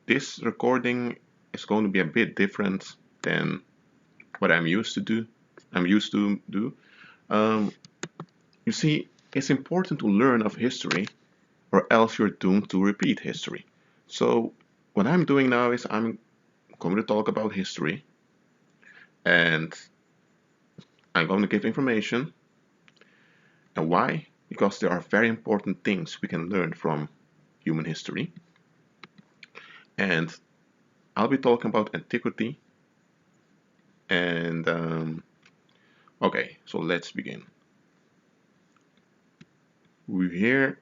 this recording is going to be a bit different than what I'm used to do. Um, you see, it's important to learn of history, or else you're doomed to repeat history. So, what I'm doing now is I'm going to talk about history, and I'm going to give information. And why? Because there are very important things we can learn from human history. And I'll be talking about antiquity. And okay, so let's begin. Here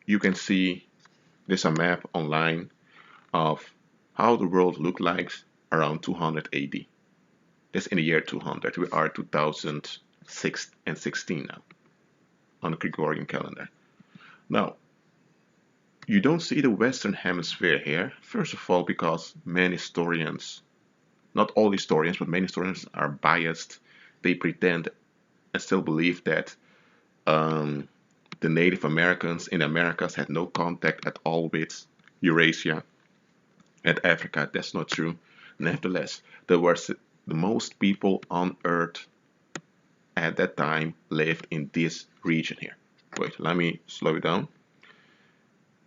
you can see there's a map online of how the world looked like around 200 AD. That's in the year 200. We are 2006 and 16 now on the Gregorian calendar. Now, you don't see the Western Hemisphere here, first of all, because many historians, not all historians, but many historians are biased. They pretend and still believe that um, the Native Americans in the Americas had no contact at all with Eurasia and Africa. That's not true. Nevertheless, there were the most people on Earth at that time lived in this region here. Wait, let me slow it down.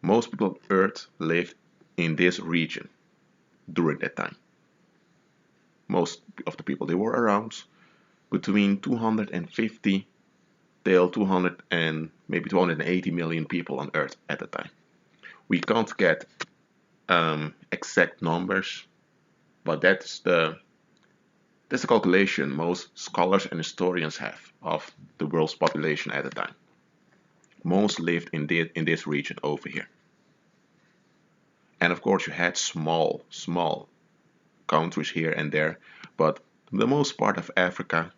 Most people on Earth lived in this region during that time. Most of the people they were around between 250 till 200 and maybe 280 million people on Earth at the time. We can't get exact numbers, but that's the calculation most scholars and historians have of the world's population at the time. Most lived in this region over here. And of course you had small countries here and there, but the most part of Africa,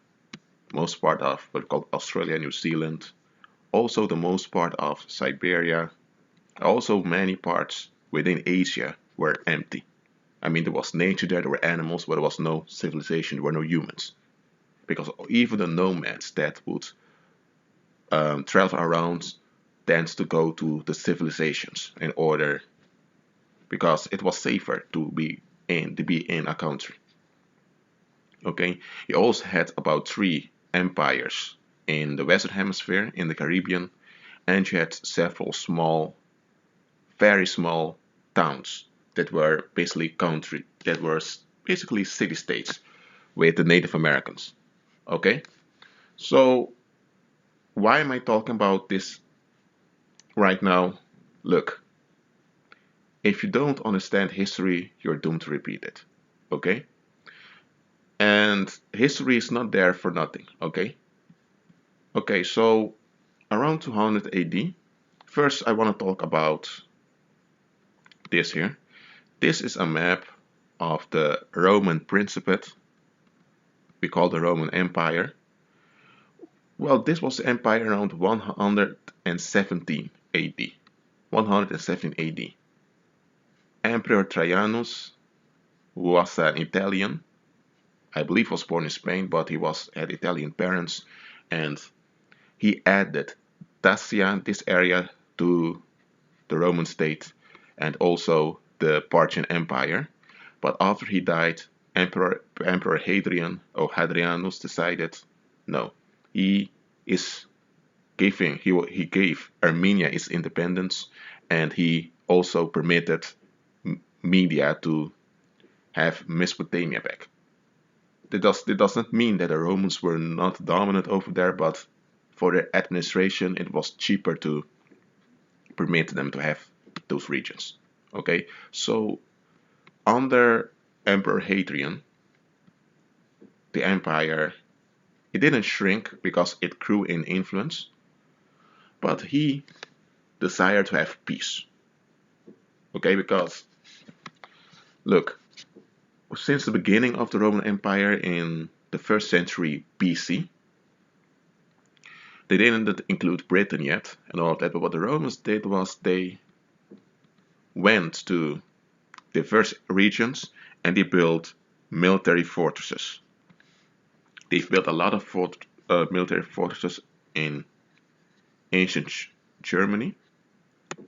most part of what we call Australia, New Zealand, also the most part of Siberia, also many parts within Asia were empty. I mean, there was nature there were animals, but there was no civilization, there were no humans. Because even the nomads that would travel around tends to go to the civilizations in order, because it was safer to be in a country. Okay, you also had about 3 empires in the Western Hemisphere, in the Caribbean, and you had several very small towns that were basically city states with the Native Americans. Okay, so why am I talking about this right now? Look, if you don't understand history, you're doomed to repeat it. Okay, and history is not there for nothing. Okay, okay, so around 200 AD, first I want to talk about this here. This is a map of the Roman Principate, we call the Roman Empire. Well, this was the empire around 117 AD. 107 AD. Emperor Trajanus was an Italian. I believe was born in Spain, but he had Italian parents, and he added Dacia, this area, to the Roman state and also the Parthian Empire. But after he died, Emperor Hadrian or Hadrianus decided, no, he is he gave Armenia its independence, and he also permitted Media to have Mesopotamia back. That does not mean that the Romans were not dominant over there, but for their administration, it was cheaper to permit them to have those regions. Okay, so under Emperor Hadrian, the empire, it didn't shrink because it grew in influence, but he desired to have peace. Okay, because look, since the beginning of the Roman Empire in the 1st century BC, they didn't include Britain yet and all of that, but what the Romans did was they went to diverse regions and they built military fortresses. They've built a lot of military fortresses in ancient Germany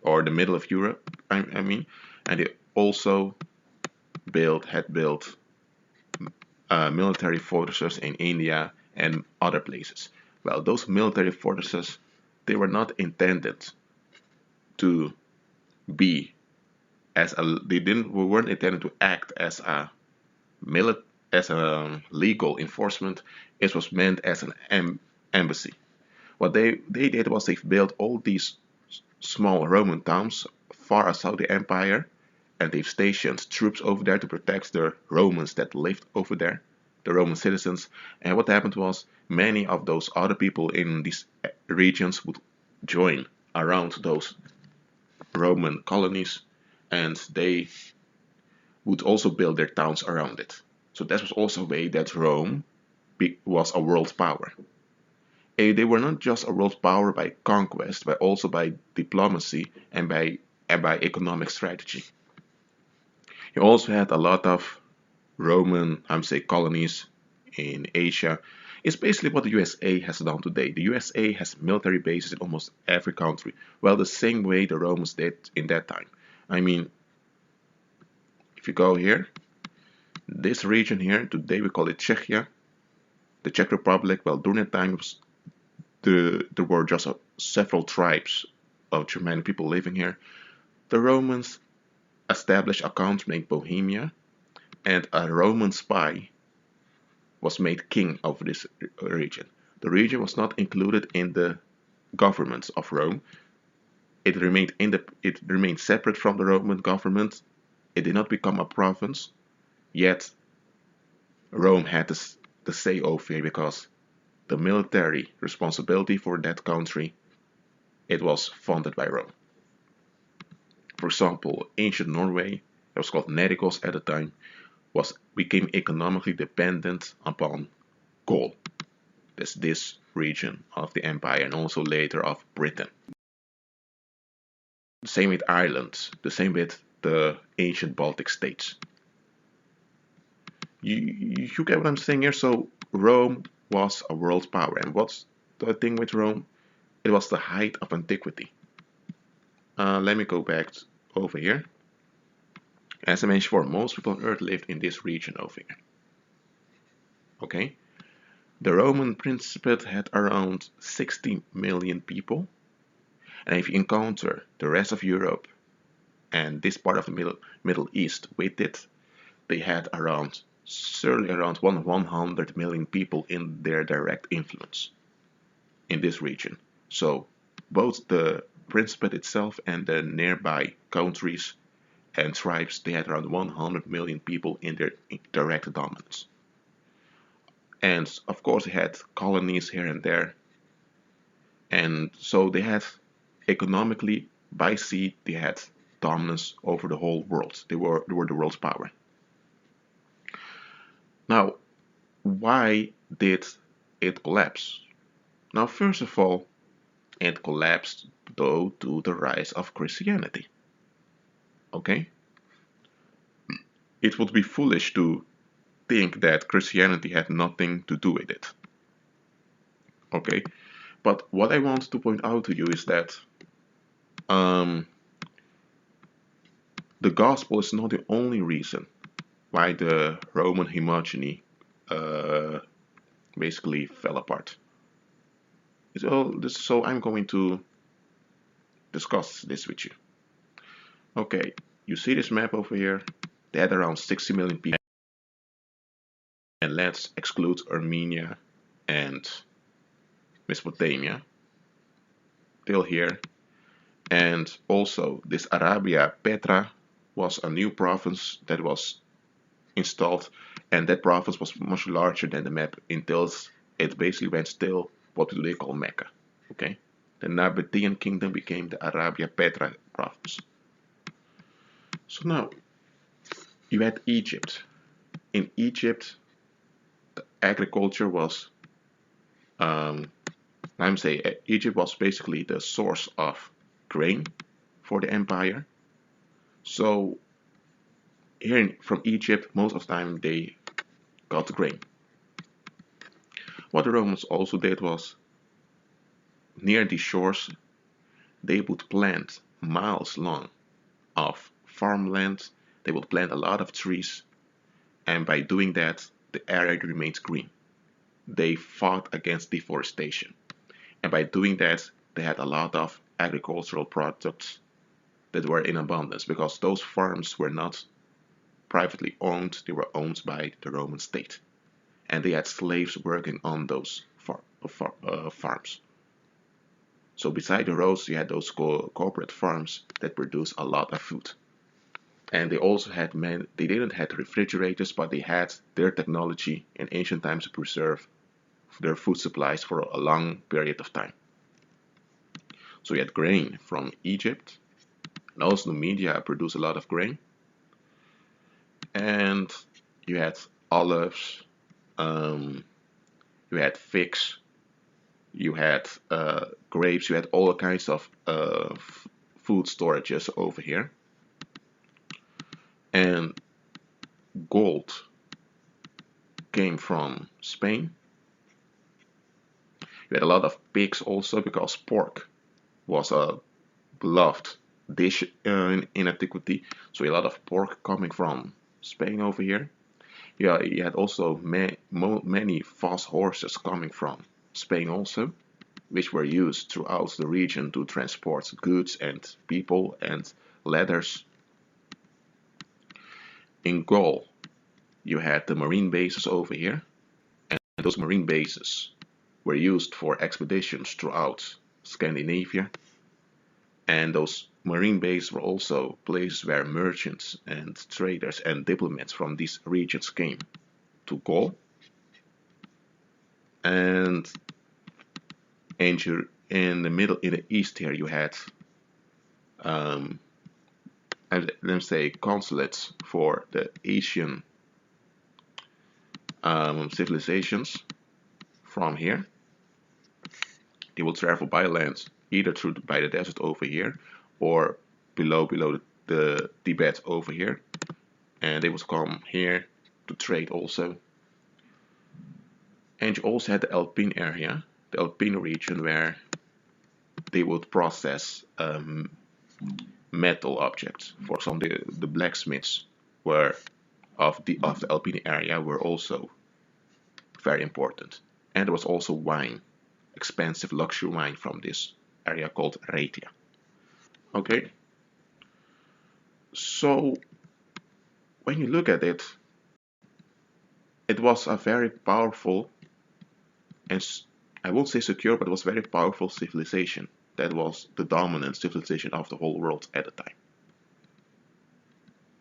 or the middle of Europe, I mean, and they also had built military fortresses in India and other places. Well, those military fortresses, they were not intended to be we weren't intended to act as a legal enforcement. It was meant as an embassy. What they did was they built all these small Roman towns far outside the empire, and they've stationed troops over there to protect the Romans that lived over there, the Roman citizens. And what happened was many of those other people in these regions would join around those Roman colonies, and they would also build their towns around it. So that was also a way that Rome was a world power. They were not just a world power by conquest, but also by diplomacy and by economic strategy. You also had a lot of Roman, I would say, colonies in Asia. It's basically what the USA has done today. The USA has military bases in almost every country. Well, the same way the Romans did in that time. I mean, if you go here, this region here, today we call it Czechia, the Czech Republic. Well, during that time, there were just several tribes of Germanic people living here. The Romans established a country named Bohemia, and a Roman spy was made king of this region. The region was not included in the government of Rome. It remained separate from the Roman government. It did not become a province, yet Rome had the say over it because the military responsibility for that country, it was funded by Rome. For example, ancient Norway, it was called Nerigos at the time, became economically dependent upon coal. That's this region of the empire and also later of Britain. The same with Ireland, the same with the ancient Baltic states. You get what I'm saying here? So Rome was a world power. And what's the thing with Rome? It was the height of antiquity. Let me go back over here. As I mentioned before, most people on Earth lived in this region over here. Okay? The Roman Principate had around 60 million people. And if you encounter the rest of Europe and this part of the Middle East with it, they had certainly around 100 million people in their direct influence in this region. So both the Principate itself and the nearby countries and tribes, they had around 100 million people in their direct dominance. And of course, they had colonies here and there. And so they had economically, by sea, they had dominance over the whole world. They were the world's power. Now, why did it collapse? Now, first of all, it collapsed due to the rise of Christianity. Okay? It would be foolish to think that Christianity had nothing to do with it. Okay? But what I want to point out to you is that the gospel is not the only reason why the Roman hegemony basically fell apart. So I'm going to discuss this with you. Okay, you see this map over here? They had around 60 million people. And let's exclude Armenia and Mesopotamia. Till here. And also this Arabia Petra was a new province that was installed, and that province was much larger than the map until it basically went still what they call Mecca. Okay, the Nabatean kingdom became the Arabia Petra province. So now you had Egypt. In Egypt, the agriculture was, Egypt was basically the source of grain for the empire. So here from Egypt, most of the time they got the grain. What the Romans also did was, near the shores, they would plant miles long of farmland They would plant a lot of trees, and by doing that, the area remains green. They fought against deforestation, and by doing that, they had a lot of agricultural products that were in abundance because those farms were not privately owned, they were owned by the Roman state. And they had slaves working on those farms. So beside the roads, you had those corporate farms that produce a lot of food. And they also had they didn't have refrigerators, but they had their technology in ancient times to preserve their food supplies for a long period of time. So you had grain from Egypt, and also Numidia produced a lot of grain. And you had olives, you had figs, you had grapes, you had all kinds of food storages over here. And gold came from Spain. You had a lot of pigs also because pork was a beloved dish in antiquity. So a lot of pork coming from Spain over here. Yeah, you had also many fast horses coming from Spain also, which were used throughout the region to transport goods and people and leathers. In Gaul, you had the marine bases over here, and those marine bases were used for expeditions throughout Scandinavia. And those marine bases were also places where merchants and traders and diplomats from these regions came to Gaul. And in the middle, in the east here, you had, let me say, consulates for the Asian civilizations from here. They will travel by land, either by the desert over here, or below the Tibet over here, and they would come here to trade also. And you also had the Alpine area, the Alpine region, where they would process metal objects. For example, the blacksmiths were of the Alpine area were also very important. And there was also wine, expensive luxury wine from this area called Raetia. Okay, so when you look at it, it was a very powerful and I won't say secure, but it was a very powerful civilization that was the dominant civilization of the whole world at the time.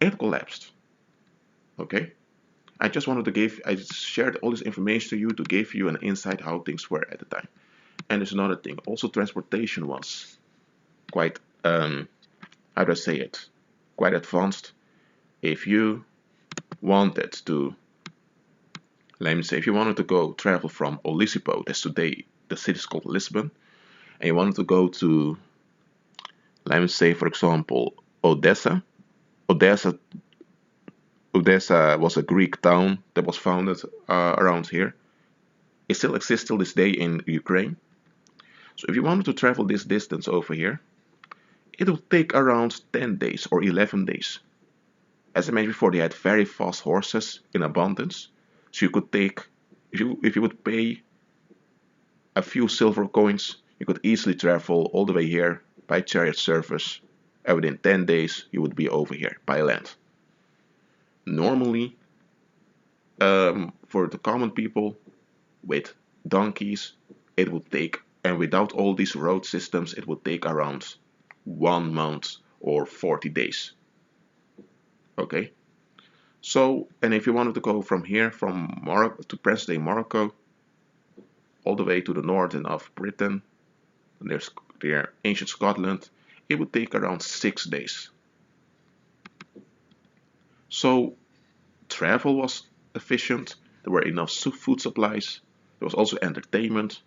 It collapsed. Okay, I just wanted to I shared all this information to you to give you an insight how things were at the time. And there's another thing, also transportation was quite, how do I say it, quite advanced. If you wanted to, let me say, if you wanted to go travel from Olisipo, that's today the city is called Lisbon, and you wanted to go to, let me say, for example, Odessa. Odessa was a Greek town that was founded around here. It still exists till this day in Ukraine. So if you wanted to travel this distance over here, it would take around 10 days or 11 days. As I mentioned before, they had very fast horses in abundance. So you could take, if you would pay a few silver coins, you could easily travel all the way here by chariot service, and within 10 days you would be over here by land. Normally, for the common people with donkeys, it would take, and without all these road systems, it would take around 1 month or 40 days. Okay, so, and if you wanted to go from here, from Morocco to present-day Morocco, all the way to the northern of Britain, and there's there ancient Scotland, it would take around 6 days. So travel was efficient, there were enough food supplies, there was also entertainment.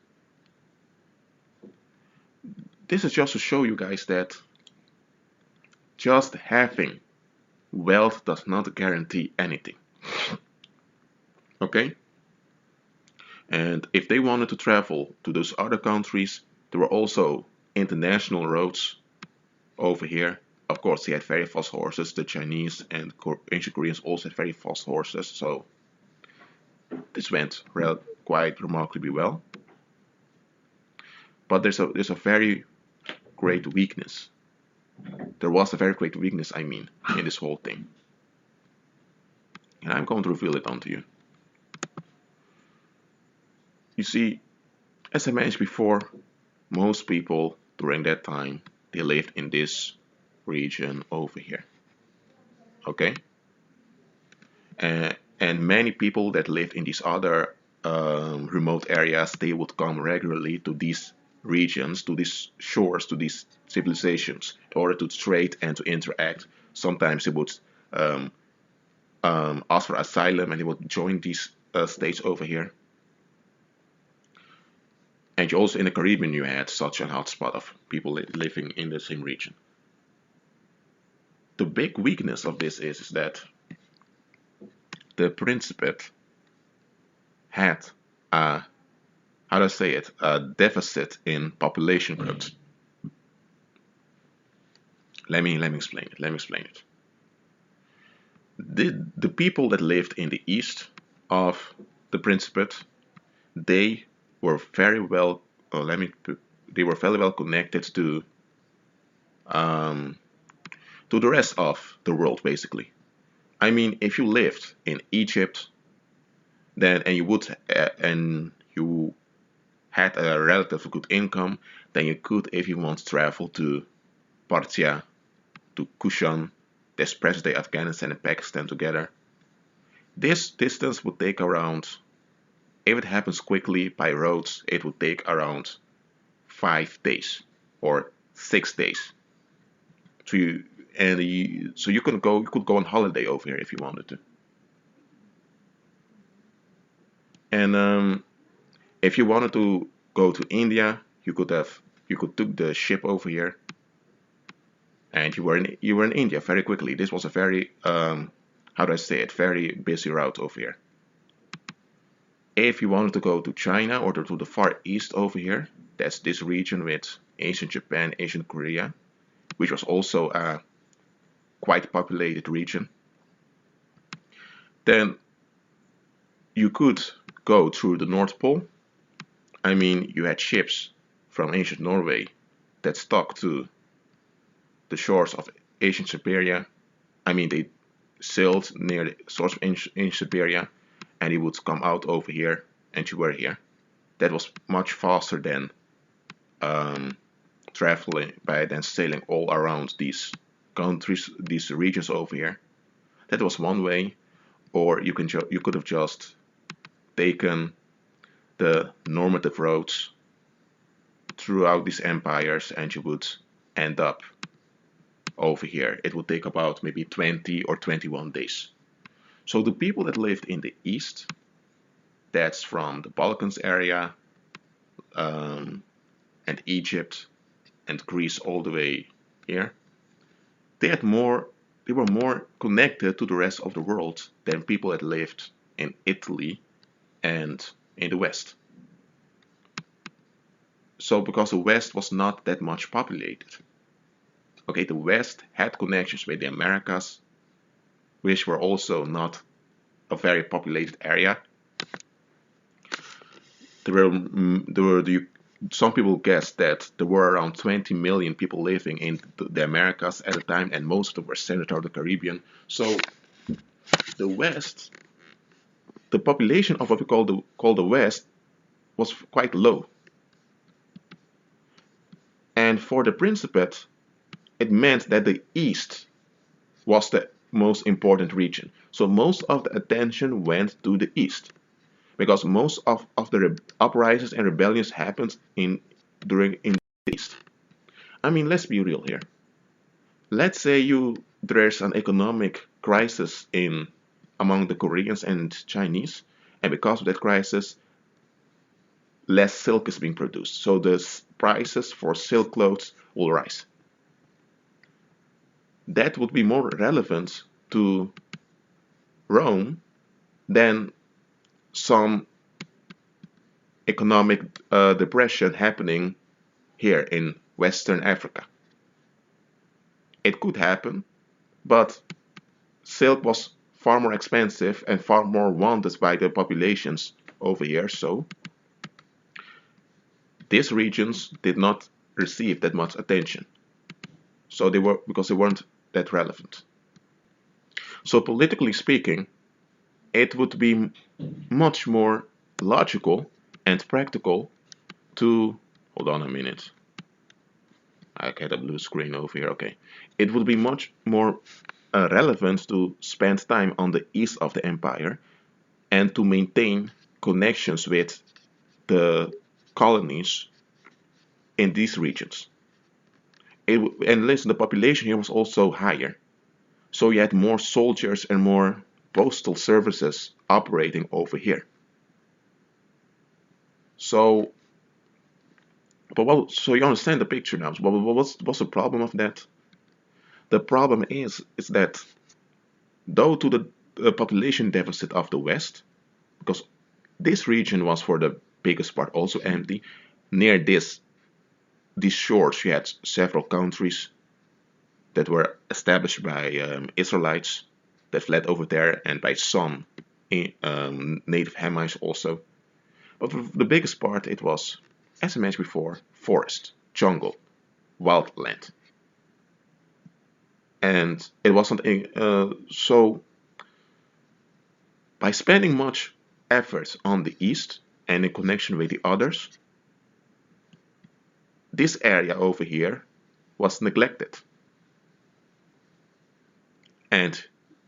This is just to show you guys that just having wealth does not guarantee anything. Okay? And if they wanted to travel to those other countries, there were also international roads over here, of course, he had very fast horses. The Chinese and ancient Koreans also had very fast horses, so this went quite remarkably well. But there's a very great weakness. There was a very great weakness, I mean, in this whole thing. And I'm going to reveal it onto you. You see, as I mentioned before, most people during that time, they lived in this region over here. Okay? And many people that lived in these other remote areas, they would come regularly to these regions, to these shores, to these civilizations, in order to trade and to interact. Sometimes they would um, ask for asylum and they would join these states over here. And you also in the Caribbean, you had such a hotspot of people living in the same region. The big weakness of this is that the Principate had a, how do I say it, a deficit in population growth. Let me explain it. Let me explain it. The people that lived in the east of the Principate, they were very well. They were very well connected um, to the rest of the world, basically. I mean, if you lived in Egypt, then and you had a relatively good income, then you could, if you want, travel to Parthia, to Kushan, that's present-day Afghanistan and Pakistan together. This distance would take around, if it happens quickly by roads, it would take around 5 days or 6 days. So you could go on holiday over here if you wanted to. And if you wanted to go to India, you could took the ship over here, and you were in India very quickly. This was a very how do I say it, very busy route over here. If you wanted to go to China or to the Far East over here, that's this region with ancient Japan, ancient Korea, which was also a quite populated region, then you could go through the North Pole. I mean, you had ships from ancient Norway that stuck to the shores of ancient Siberia. I mean, they sailed near the source of ancient Siberia, and you would come out over here, and you were here. That was much faster than traveling by then sailing all around these countries, these regions over here. That was one way, or you could have just taken the normative roads throughout these empires, and you would end up over here. It would take about maybe 20 or 21 days. So the people that lived in the east, that's from the Balkans area, and Egypt and Greece all the way here, they were more connected to the rest of the world than people that lived in Italy and in the West. So because the West was not that much populated. Okay, the West had connections with the Americas, which were also not a very populated area. Some people guess that there were around 20 million people living in the Americas at the time, and most of them were centered around the Caribbean. So the West, the population of what we call the West, was quite low. And for the Principate, it meant that the East was the most important region. So most of the attention went to the East, because most of the uprisings and rebellions happened in the East. I mean, let's be real here. Let's say there's an economic crisis in among the Koreans and Chinese, and because of that crisis, less silk is being produced. So the prices for silk clothes will rise. That would be more relevant to Rome than some economic depression happening here in Western Africa. It could happen, but silk was far more expensive and far more wanted by the populations over here, so these regions did not receive that much attention. So they were because they weren't that relevant. So politically speaking, it would be much more logical and practical to hold on a minute. I get a blue screen over here. Okay, it would be much more relevant to spend time on the east of the empire and to maintain connections with the colonies in these regions. And listen, the population here was also higher, so you had more soldiers and more postal services operating over here. So, so you understand the picture now. So what's the problem of that? The problem is that due to the population deficit of the West, because this region was for the biggest part also empty, near these shores you had several countries that were established by Israelites that fled over there and by some native Hamites also. But for the biggest part it was, as I mentioned before, forest, jungle, wildland. And it wasn't so by spending much effort on the east and in connection with the others, this area over here was neglected. And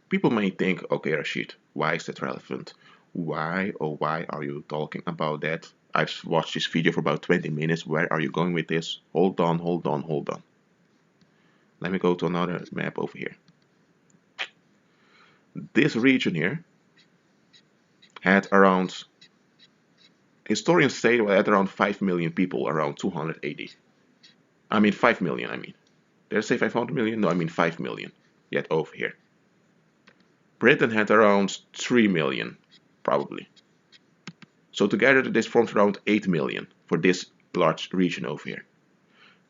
people may think, okay, Rashid, why is that relevant? Why are you talking about that? I've watched this video for about 20 minutes. Where are you going with this? Hold on, hold on, hold on. Let me go to another map over here. This region here had around, historians say it had around 5 million people around 280. I mean 5 million, I mean. Did I say 500 million? No, I mean 5 million. Yet over here. Britain had around 3 million, probably. So together this forms around 8 million for this large region over here.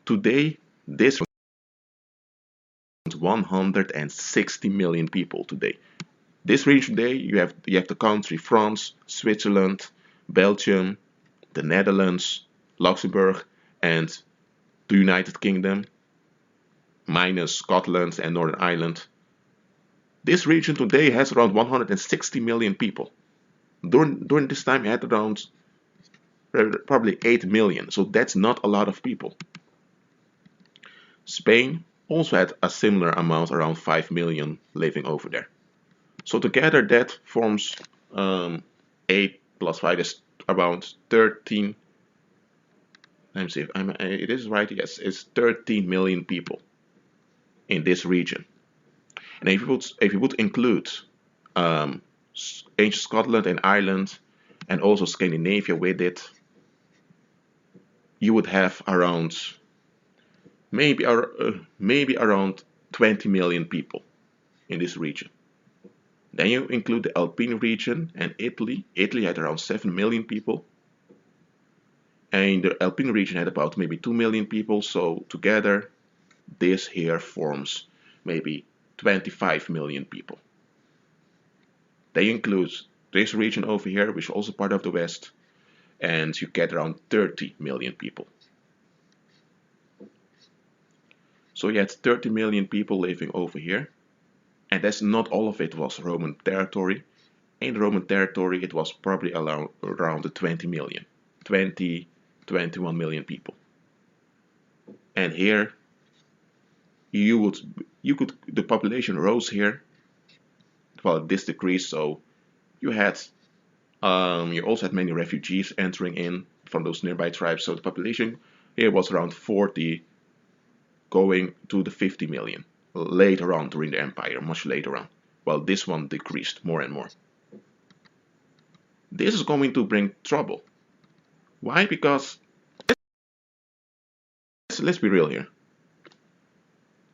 Today, this is 160 million people today. This region today, you have the country France, Switzerland, Belgium, the Netherlands, Luxembourg, and the United Kingdom, minus Scotland and Northern Ireland. This region today has around 160 million people. During this time, it had around probably 8 million, so that's not a lot of people. Spain also had a similar amount, around 5 million living over there. So together that forms 8 plus 5 is around 13. Let me see if it is right. Yes, it's 13 million people in this region. And if you would include ancient Scotland and Ireland and also Scandinavia with it, you would have around maybe around 20 million people in this region. Then you include the Alpine region and Italy. Italy had around 7 million people. And the Alpine region had about maybe 2 million people. So together, this here forms maybe 25 million people. They include this region over here, which is also part of the West, and you get around 30 million people. So you had 30 million people living over here, and that's not all of it was Roman territory. In Roman territory, it was probably around the 20 million, 20, 21 million people. And here, the population rose here. Well, this decreased, so you also had many refugees entering in from those nearby tribes. So the population here was around 40, going to the 50 million later on during the empire, much later on. While this one decreased more and more. This is going to bring trouble. Why? Because let's be real here.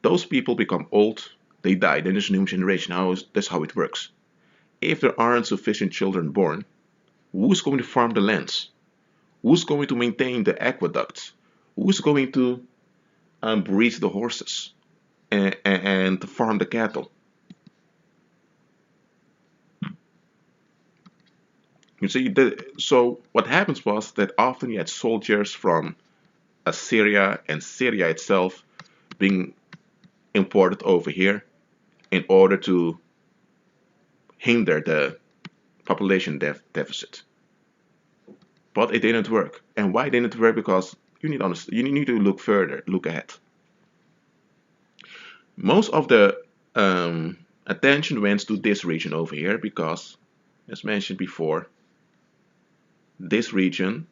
Those people become old, they die, then there's a new generation. That's how it works. If there aren't sufficient children born, who's going to farm the lands? Who's going to maintain the aqueducts? Who's going to breed the horses? and to farm the cattle. You see, so what happens was that often you had soldiers from Assyria and Syria itself being imported over here in order to hinder the population deficit. But it didn't work. And why didn't it work? Because you need to look further, look ahead. Most of the attention went to this region over here because, as mentioned before, this region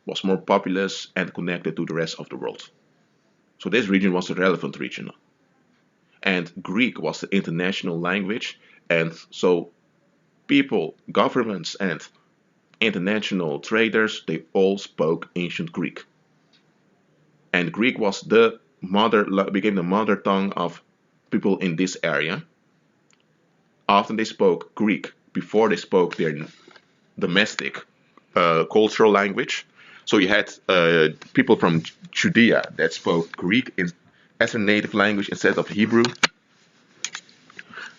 was more populous and connected to the rest of the world. So this region was a relevant region. And Greek was the international language, and so people, governments, and international traders, they all spoke ancient Greek. And Greek was became the mother tongue of people in this area. Often they spoke Greek before they spoke their domestic cultural language. So you had people from Judea that spoke Greek as a native language instead of Hebrew.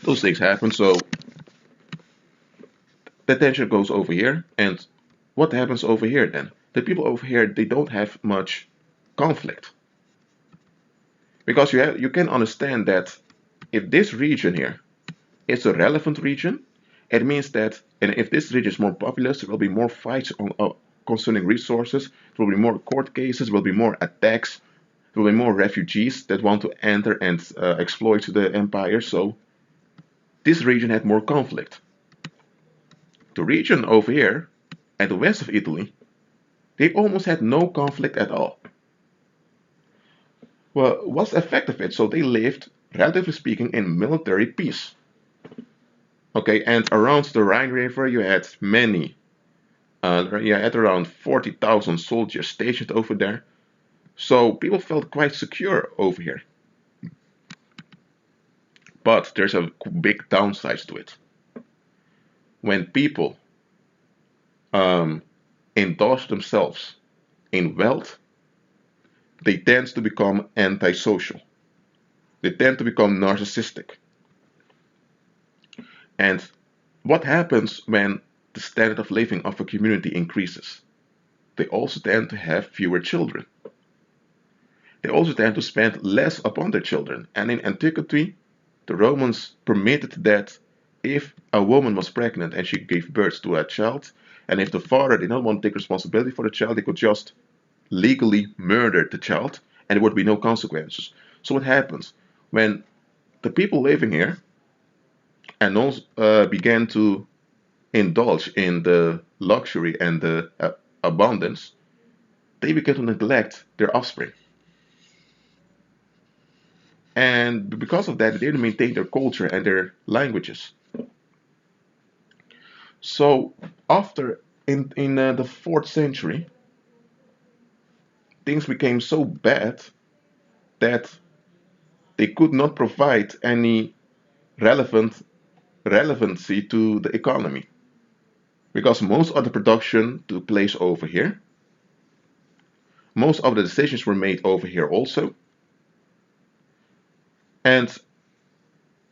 Those things happen. So the tension goes over here. And what happens over here then? The people over here, they don't have much conflict. Because you can understand that if this region here is a relevant region, it means that, and if this region is more populous, there will be more fights concerning resources, there will be more court cases, there will be more attacks, there will be more refugees that want to enter and exploit the empire. So this region had more conflict. The region over here, at the west of Italy, they almost had no conflict at all. Well, what's the effect of it? So they lived, relatively speaking, in military peace. Okay, and around the Rhine River, you had you had around 40,000 soldiers stationed over there. So people felt quite secure over here. But there's a big downside to it. When people indulge themselves in wealth, they tend to become antisocial. They tend to become narcissistic. And what happens when the standard of living of a community increases? They also tend to have fewer children. They also tend to spend less upon their children. And in antiquity, the Romans permitted that if a woman was pregnant and she gave birth to a child, and if the father did not want to take responsibility for the child, they could just legally murder the child and there would be no consequences. So what happens? When the people living here and also began to indulge in the luxury and the abundance, they began to neglect their offspring. And because of that, they didn't maintain their culture and their languages. So after in the fourth century, things became so bad that they could not provide any relevancy to the economy because most of the production took place over here. Most of the decisions were made over here also. And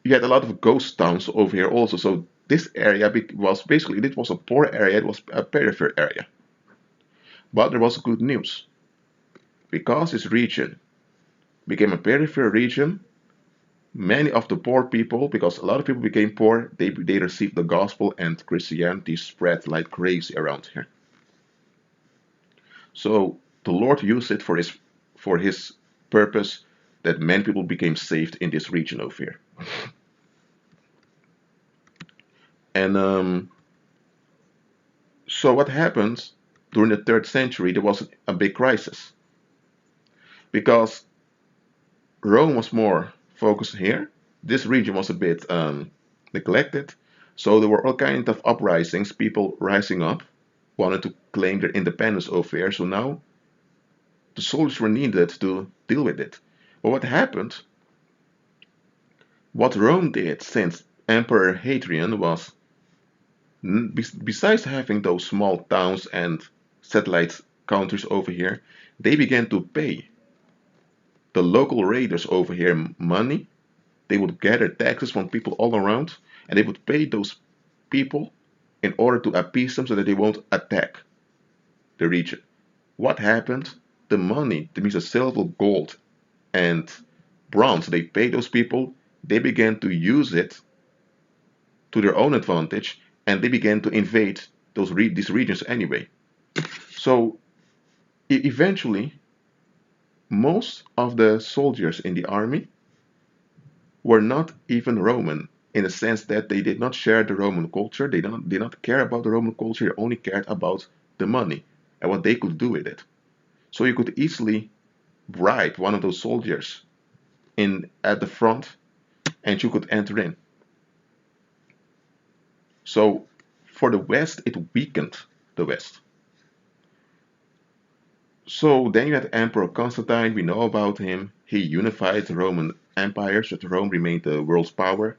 you had a lot of ghost towns over here also. So this area was basically, it was a poor area, it was a peripheral area. But there was good news. Because this region became a peripheral region, many of the poor people, because a lot of people became poor, they received the gospel and Christianity spread like crazy around here. So the Lord used it for his purpose that many people became saved in this region over here. And so what happened during the third century? There was a big crisis because Rome was more focused here. This region was a bit neglected, so there were all kinds of uprisings, people rising up, wanted to claim their independence over here. So now the soldiers were needed to deal with it. But what happened? What Rome did since Emperor Hadrian was, besides having those small towns and satellite countries over here, they began to pay the local raiders over here money. They would gather taxes from people all around, and they would pay those people in order to appease them so that they won't attack the region. What happened? The money, that means the silver, gold, and bronze they paid those people, they began to use it to their own advantage, and they began to invade these regions anyway. So eventually, most of the soldiers in the army were not even Roman, in the sense that they did not share the Roman culture. They did not care about the Roman culture. They only cared about the money and what they could do with it. So you could easily bribe one of those soldiers in at the front, and you could enter in. So for the West, it weakened the West. So then you had Emperor Constantine. We know about him. He unified the Roman Empire so that Rome remained the world's power.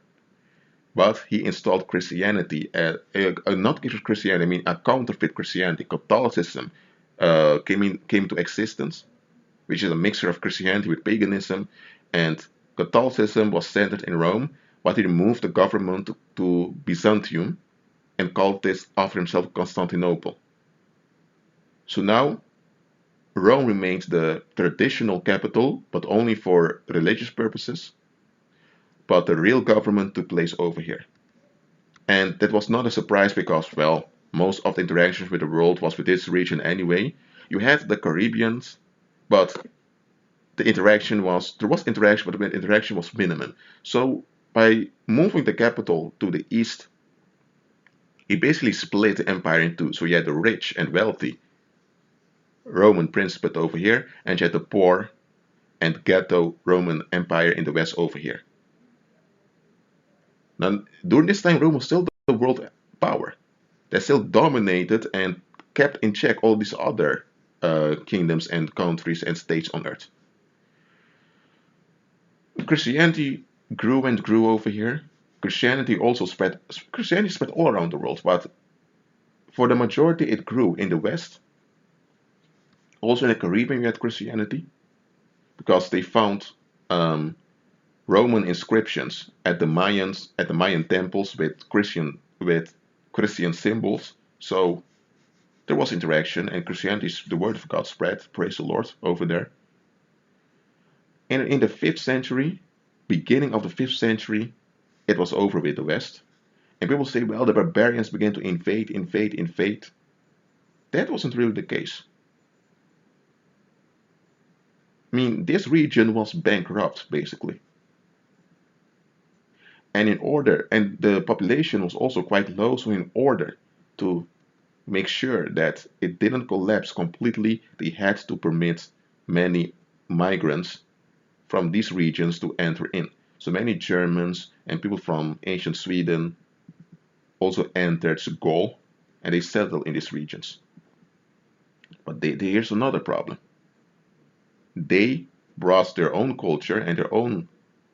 But he installed Christianity, not just Christianity, I mean a counterfeit Christianity. Catholicism came into existence, which is a mixture of Christianity with paganism, and Catholicism was centered in Rome, but he removed the government to Byzantium and called this after himself Constantinople. So now Rome remains the traditional capital, but only for religious purposes, but the real government took place over here. And that was not a surprise because, well, most of the interactions with the world was with this region anyway. You had the Caribbeans, but there was interaction, but the interaction was minimum. So by moving the capital to the east, he basically split the empire in two. So you had the rich and wealthy Roman Principate over here, and you had the poor and ghetto Roman Empire in the west over here. Now, during this time, Rome was still the world power. They still dominated and kept in check all these other kingdoms and countries and states on earth. Christianity grew and grew over here. Christianity spread all around the world, but for the majority it grew in the West. Also in the Caribbean you had Christianity, because they found Roman inscriptions at the Mayan temples with Christian symbols. So there was interaction, and Christianity, the word of God spread, praise the Lord, over there. And in the 5th century, beginning of the 5th century, it was over with the West. And people say, well, the barbarians began to invade. That wasn't really the case. I mean, this region was bankrupt, basically. And the population was also quite low, so in order to make sure that it didn't collapse completely, they had to permit many migrants from these regions to enter in. So many Germans and people from ancient Sweden also entered Gaul, and they settled in these regions. But here's another problem. They brought their own culture and their own.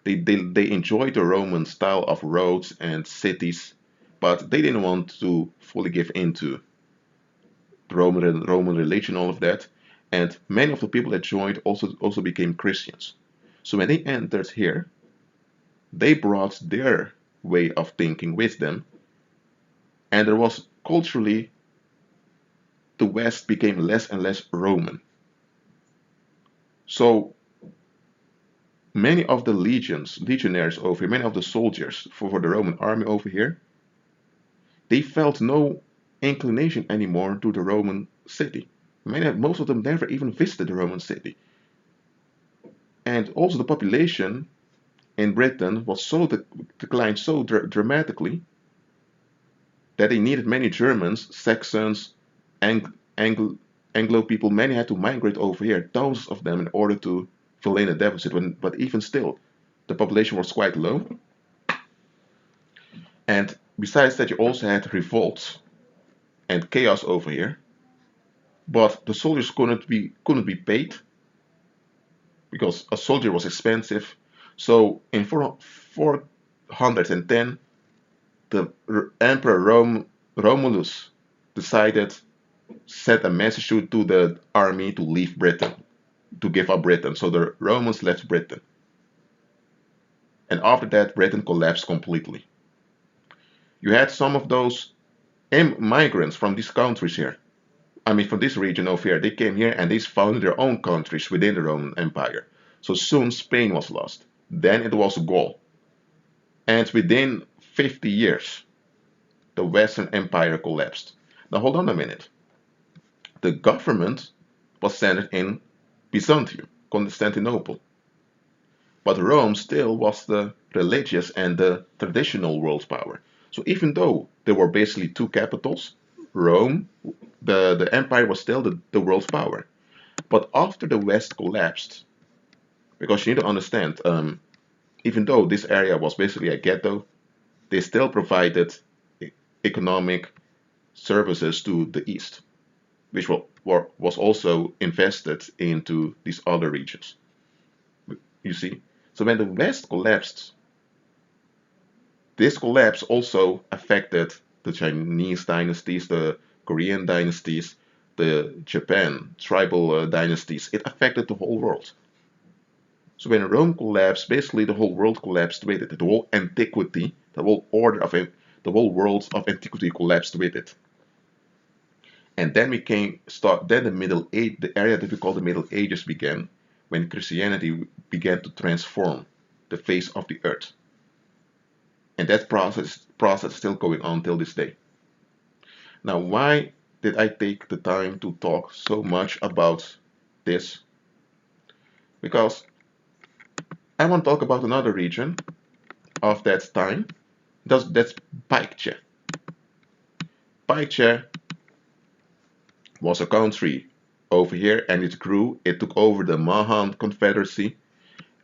They enjoyed the Roman style of roads and cities, but they didn't want to fully give into the Roman religion, all of that. And many of the people that joined also became Christians. So when they entered here, they brought their way of thinking with them, and there was culturally the West became less and less Roman. So many of the legionaries over here, many of the soldiers for the Roman army over here, they felt no inclination anymore to the Roman city. Most of them never even visited the Roman city. And also the population in Britain was declined so dramatically that they needed many Germans, Saxons, Anglo people. Many had to migrate over here, thousands of them, in order to fill in the deficit. But even still, the population was quite low. And besides that, you also had revolts and chaos over here. But the soldiers couldn't be paid because a soldier was expensive. So in 410, the Emperor Romulus sent a message to the army to leave Britain. to give up Britain. So the Romans left Britain. And after that, Britain collapsed completely. You had some of those migrants from these countries here. I mean, from this region over here. They came here and they founded their own countries within the Roman Empire. So soon Spain was lost. Then it was Gaul. And within 50 years, the Western Empire collapsed. Now hold on a minute. The government was centered in Byzantium, Constantinople. But Rome still was the religious and the traditional world power. So even though there were basically two capitals, Rome, the empire was still the world power. But after the West collapsed, because you need to understand, even though this area was basically a ghetto, they still provided economic services to the east, which was also invested into these other regions. You see? So when the West collapsed, this collapse also affected the Chinese dynasties, the Korean dynasties, the Japan tribal dynasties. It affected the whole world. So when Rome collapsed, basically the whole world collapsed with it. The whole antiquity, the whole order of it, the whole world of antiquity collapsed with it. And then then the Middle Age, the area that we call the Middle Ages began, when Christianity began to transform the face of the earth. And that process is still going on till this day. Now, why did I take the time to talk so much about this? Because I want to talk about another region of that time. That's Baekje. Baekje was a country over here and it grew. It took over the Mahan Confederacy.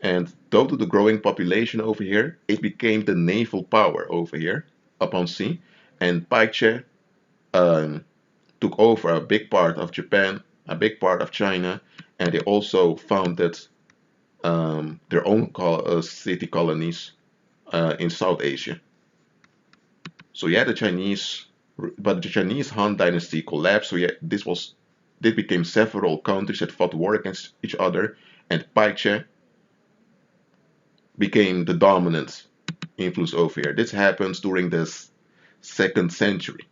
And due to the growing population over here, it became the naval power over here upon sea. And Baekje took over a big part of Japan, a big part of China, and they also founded their own city colonies in South Asia. So yeah, but the Chinese Han Dynasty collapsed. So yeah, this became several countries that fought war against each other, and Baekje became the dominant influence over here. This happens during this 2nd century.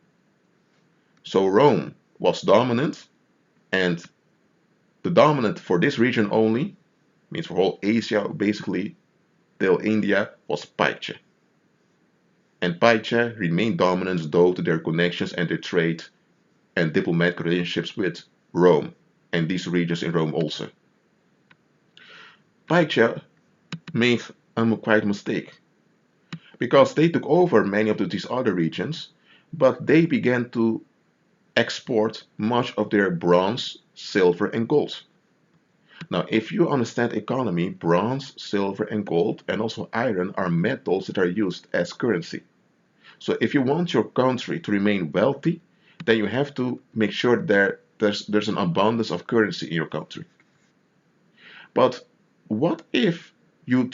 So Rome was dominant, and the dominant for this region only, means for whole Asia basically, till India, was Baekje. And Baekje remained dominant due to their connections and their trade and diplomatic relationships with Rome, and these regions in Rome also. Baekje made a quite mistake, because they took over many of these other regions, but they began to export much of their bronze, silver, and gold. Now, if you understand economy, bronze, silver, and gold, and also iron are metals that are used as currency. So if you want your country to remain wealthy, then you have to make sure there's an abundance of currency in your country. But what if you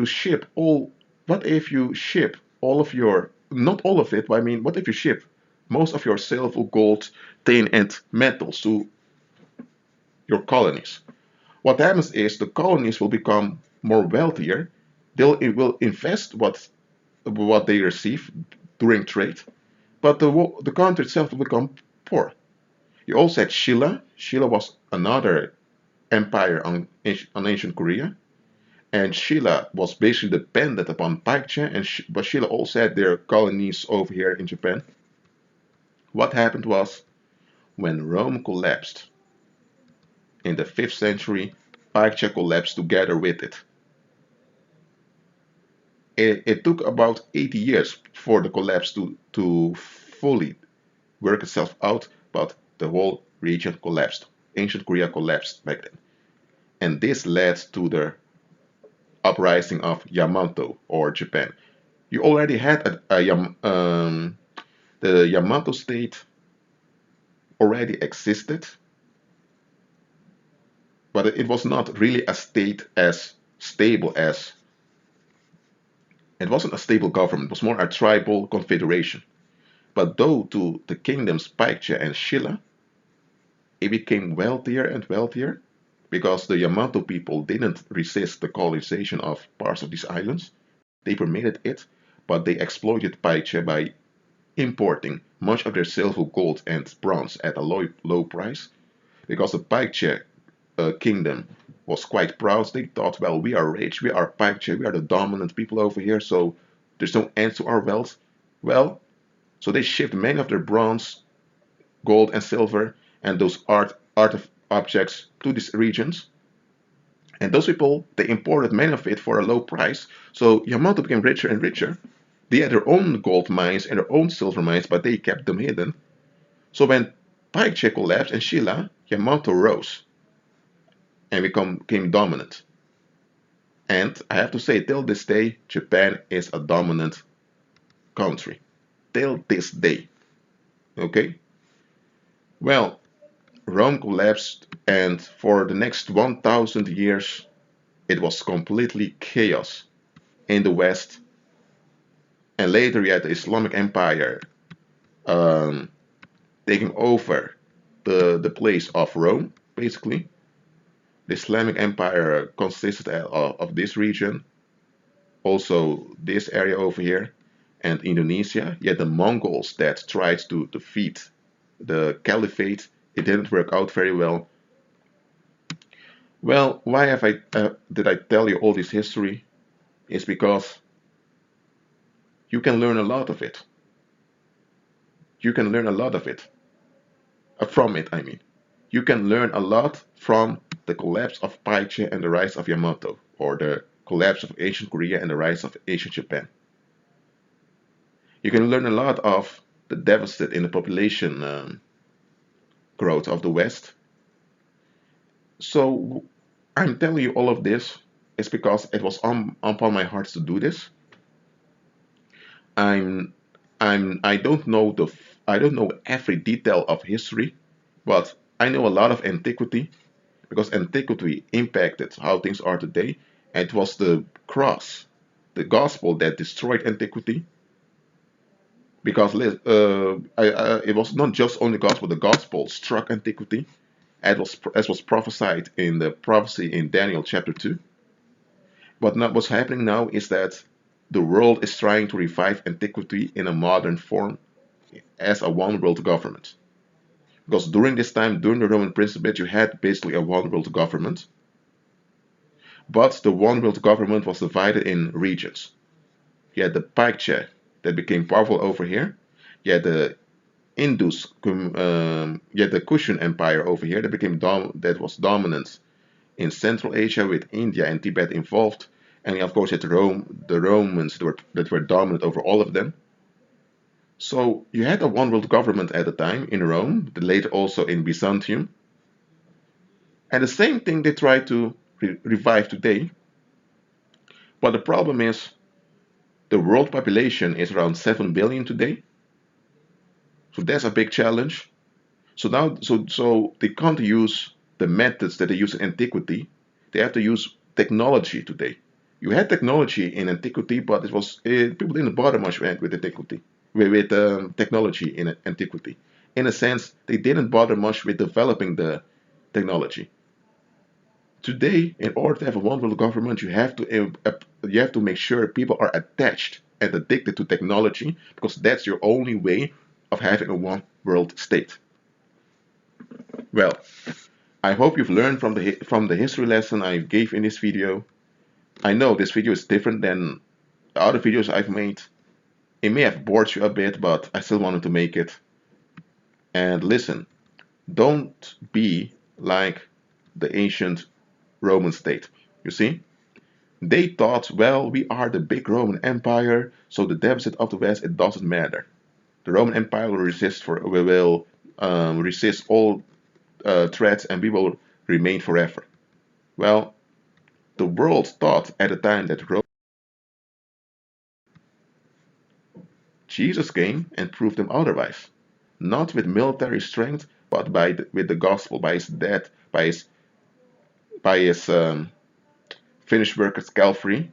ship all? What if you ship all of your, not all of it, but I mean, what if you ship most of your silver, gold, tin, and metals to your colonies? What happens is the colonies will become more wealthier. It will invest what they receive during trade, but the country itself will become poor. You also had Shilla. Shilla was another empire on ancient Korea, and Shilla was basically dependent upon Baekje, but Shilla also had their colonies over here in Japan. What happened was, when Rome collapsed in the 5th century, Baekje collapsed together with it. It took about 80 years for the collapse to fully work itself out, but the whole region collapsed. Ancient Korea collapsed back then. And this led to the uprising of Yamato, or Japan. You already had the Yamato state already existed, but it was not really a state as stable as, it wasn't a stable government, it was more a tribal confederation. But due to the kingdoms Baekje and Shilla, it became wealthier and wealthier, because the Yamato people didn't resist the colonization of parts of these islands. They permitted it, but they exploited Paiche by importing much of their silver, gold, and bronze at a low price. Because the Paiche kingdom was quite proud, they thought, well, we are rich, we are Paiche, we are the dominant people over here, so there's no end to our wealth. Well, so they shipped many of their bronze, gold, and silver and those art objects to these regions. And those people, they imported many of it for a low price. So Yamato became richer and richer. They had their own gold mines and their own silver mines, but they kept them hidden. So when Paiche collapsed and Shilla, Yamato rose and became dominant. And I have to say, till this day, Japan is a dominant country. Till this day. Okay? Well, Rome collapsed, and for the next 1,000 years, it was completely chaos in the West. And later, you had the Islamic Empire um, taking over the place of Rome, basically. The Islamic Empire consisted of this region, also this area over here, and Indonesia. You had the Mongols that tried to defeat the caliphate. It didn't work out very well. Well, why did I tell you all this history? It's because you can learn a lot of it. You can learn a lot of it. From it, I mean. You can learn a lot from the collapse of Paiche and the rise of Yamato, or the collapse of ancient Korea and the rise of ancient Japan. You can learn a lot of the deficit in the population growth of the West. So I'm telling you all of this is because it was upon my heart to do this. I'm I don't know I don't know every detail of history, but I know a lot of antiquity because antiquity impacted how things are today. And it was the cross, the gospel that destroyed antiquity. Because it was not just only gospel, the gospel struck antiquity, as was prophesied in the prophecy in Daniel chapter 2. But not, what's happening now is that the world is trying to revive antiquity in a modern form as a one world government. Because during this time, during the Roman Principate, you had basically a one world government. But the one world government was divided in regions. You had the Paikche that became powerful over here. You had the you had the Kushan Empire over here that that was dominant in Central Asia with India and Tibet involved. And of course, at the Romans that were dominant over all of them. So you had a one world government at the time in Rome, later also in Byzantium. And the same thing they try to revive today. But the problem is the world population is around 7 billion today. So that's a big challenge. So they can't use the methods that they use in antiquity. They have to use technology today. You had technology in antiquity, but people didn't bother much with antiquity, with technology in antiquity. In a sense, they didn't bother much with developing the technology. Today, in order to have a one world government, you have to make sure people are attached and addicted to technology because that's your only way of having a one world state. Well, I hope you've learned from the history lesson I gave in this video. I know this video is different than the other videos I've made. It may have bored you a bit, but I still wanted to make it. And listen, don't be like the ancient Roman state. You see? They thought, well, we are the big Roman Empire, so the deficit of the West, it doesn't matter. The Roman Empire will resist all threats and we will remain forever. Well, the world thought at the time that Jesus came and proved them otherwise. Not with military strength, but with the gospel, by his death, by his finished work at Calvary.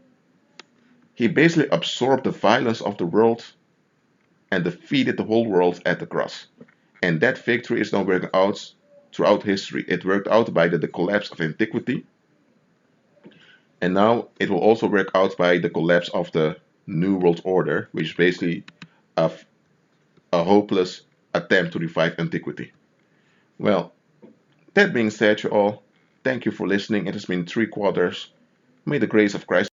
He basically absorbed the violence of the world and defeated the whole world at the cross. And that victory is now working out throughout history. It worked out by the collapse of antiquity, and now it will also work out by the collapse of the New World Order, which is basically a, a hopeless attempt to revive antiquity. Well, that being said, you all, thank you for listening. It has been 3 quarters. May the grace of Christ